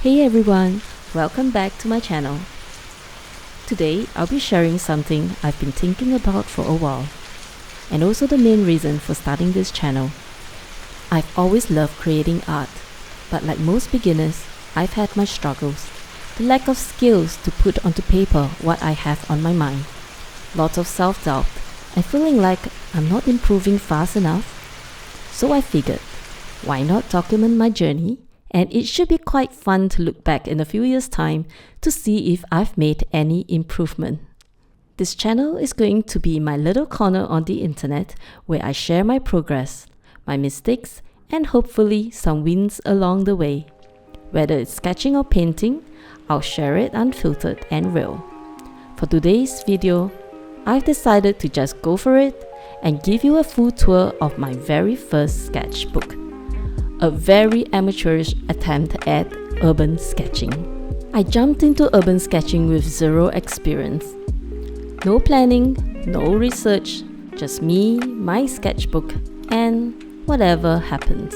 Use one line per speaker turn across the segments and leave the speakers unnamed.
Hey everyone, welcome back to my channel. Today I'll be sharing something I've been thinking about for a while, and also the main reason for starting this channel. I've always loved creating art, but like most beginners, I've had my struggles. The lack of skills to put onto paper what I have on my mind. Lots of self-doubt and feeling like I'm not improving fast enough. So I figured, why not document my journey? And it should be quite fun to look back in a few years' time to see if I've made any improvement. This channel is going to be my little corner on the internet where I share my progress, my mistakes, and hopefully some wins along the way. Whether it's sketching or painting, I'll share it unfiltered and real. For today's video, I've decided to just go for it and give you a full tour of my very first sketchbook. A very amateurish attempt at urban sketching. I jumped into urban sketching with zero experience. No planning, no research, just me, my sketchbook, and whatever happens.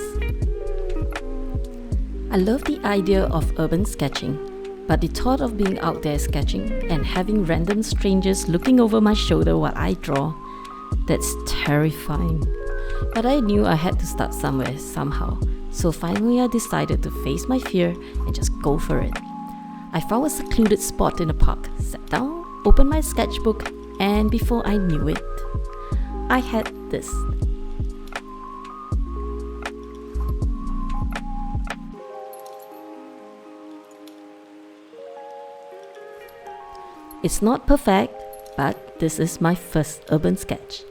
I love the idea of urban sketching, but the thought of being out there sketching and having random strangers looking over my shoulder while I draw, that's terrifying. But I knew I had to start somewhere, somehow. So finally I decided to face my fear and just go for it. I found a secluded spot in the park, sat down, opened my sketchbook, and before I knew it, I had this. It's not perfect, but this is my first urban sketch.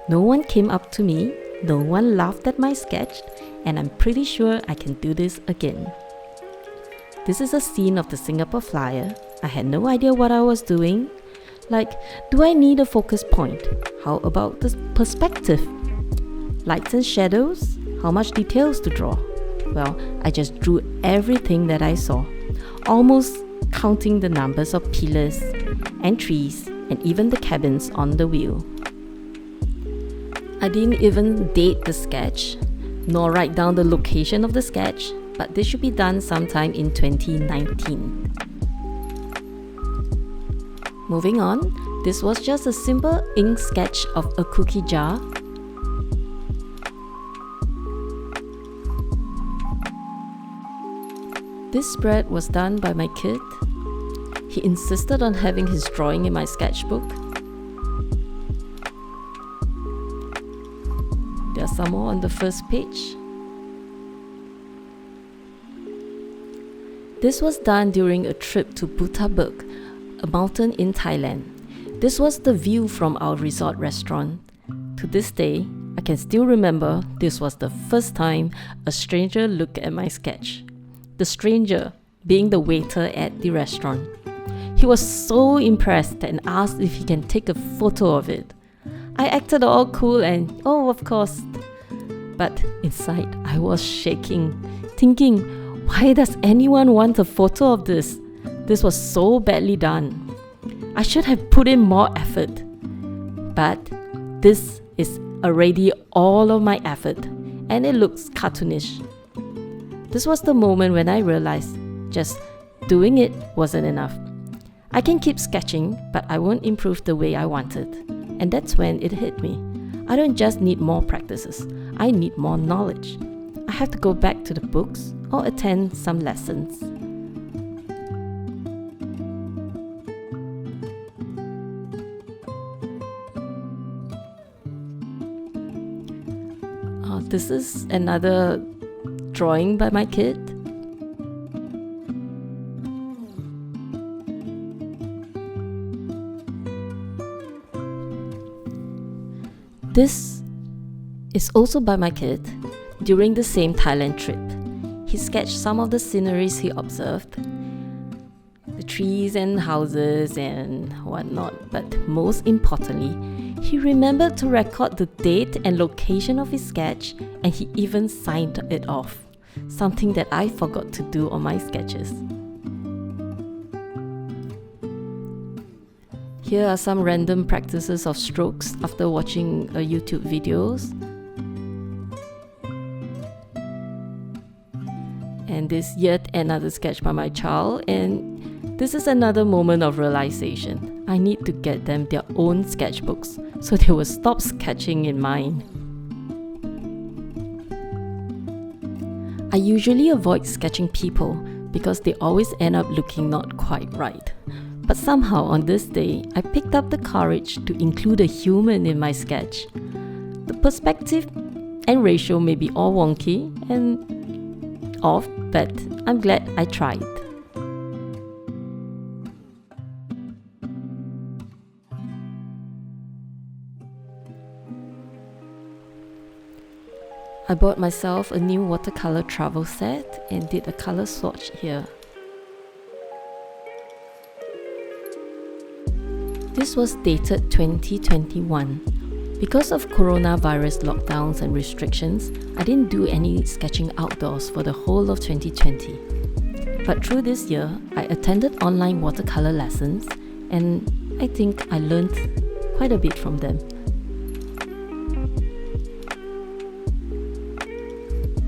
No one came up to me, no one laughed at my sketch, and I'm pretty sure I can do this again. This is a scene of the Singapore Flyer. I had no idea what I was doing. Like, do I need a focus point? How about the perspective? Lights and shadows? How much details to draw? Well, I just drew everything that I saw, almost counting the numbers of pillars and trees and even the cabins on the wheel. I didn't even date the sketch, nor write down the location of the sketch, but this should be done sometime in 2019. Moving on, this was just a simple ink sketch of a cookie jar. This spread was done by my kid. He insisted on having his drawing in my sketchbook. There are some more on the first page. This was done during a trip to Pixabay, a mountain in Thailand. This was the view from our resort restaurant. To this day, I can still remember this was the first time a stranger looked at my sketch. The stranger being the waiter at the restaurant. He was so impressed and asked if he can take a photo of it. I acted all cool and, oh, of course. But inside, I was shaking, thinking, why does anyone want a photo of this? This was so badly done. I should have put in more effort. But this is already all of my effort, and it looks cartoonish. This was the moment when I realized just doing it wasn't enough. I can keep sketching, but I won't improve the way I wanted. And that's when it hit me. I don't just need more practices, I need more knowledge. I have to go back to the books or attend some lessons. This is another drawing by my kid. This is also by my kid during the same Thailand trip. He sketched some of the sceneries he observed, the trees and houses and whatnot, but most importantly, he remembered to record the date and location of his sketch, and he even signed it off, something that I forgot to do on my sketches. Here are some random practices of strokes after watching YouTube videos. And this yet another sketch by my child, and this is another moment of realization. I need to get them their own sketchbooks so they will stop sketching in mine. I usually avoid sketching people because they always end up looking not quite right. But somehow on this day, I picked up the courage to include a human in my sketch. The perspective and ratio may be all wonky and off, but I'm glad I tried. I bought myself a new watercolor travel set and did a color swatch here. This was dated 2021. Because of coronavirus lockdowns and restrictions, I didn't do any sketching outdoors for the whole of 2020. But through this year, I attended online watercolor lessons and I think I learned quite a bit from them.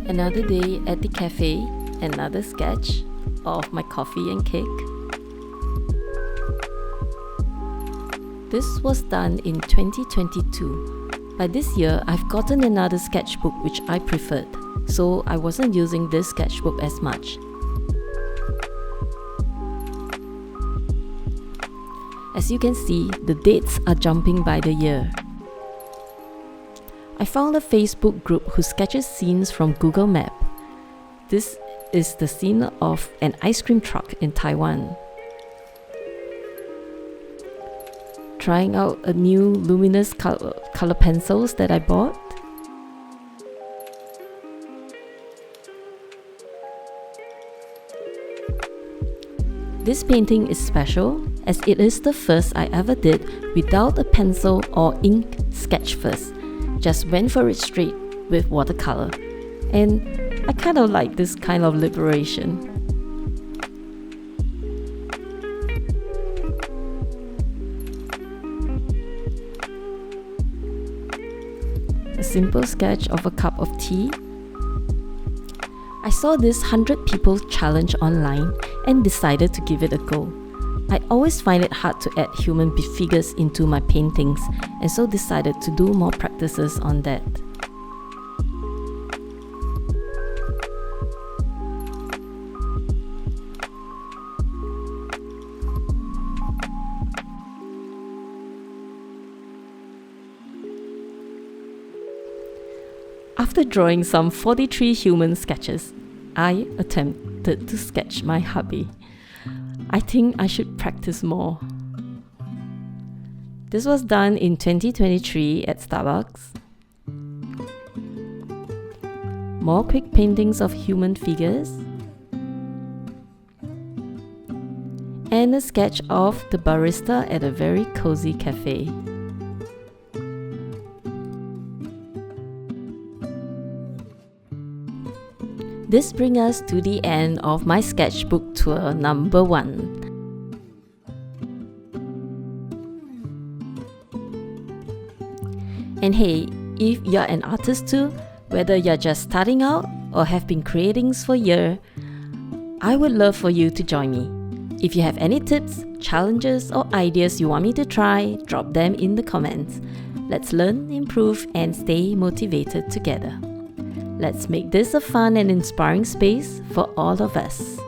Another day at the cafe, another sketch of my coffee and cake. This was done in 2022. By this year, I've gotten another sketchbook which I preferred, so I wasn't using this sketchbook as much. As you can see, the dates are jumping by the year. I found a Facebook group who sketches scenes from Google Map. This is the scene of an ice cream truck in Taiwan. Trying out a new luminous color pencils that I bought. This painting is special as it is the first I ever did without a pencil or ink sketch first. Just went for it straight with watercolor. And I kind of like this kind of liberation. A simple sketch of a cup of tea. I saw this 100 people challenge online and decided to give it a go. I always find it hard to add human figures into my paintings and so decided to do more practices on that. After drawing some 43 human sketches, I attempted to sketch my hubby. I think I should practice more. This was done in 2023 at Starbucks. More quick paintings of human figures. And a sketch of the barista at a very cozy cafe. This brings us to the end of my sketchbook tour number 1. And hey, if you're an artist too, whether you're just starting out or have been creating for years, I would love for you to join me. If you have any tips, challenges or ideas you want me to try, drop them in the comments. Let's learn, improve and stay motivated together. Let's make this a fun and inspiring space for all of us.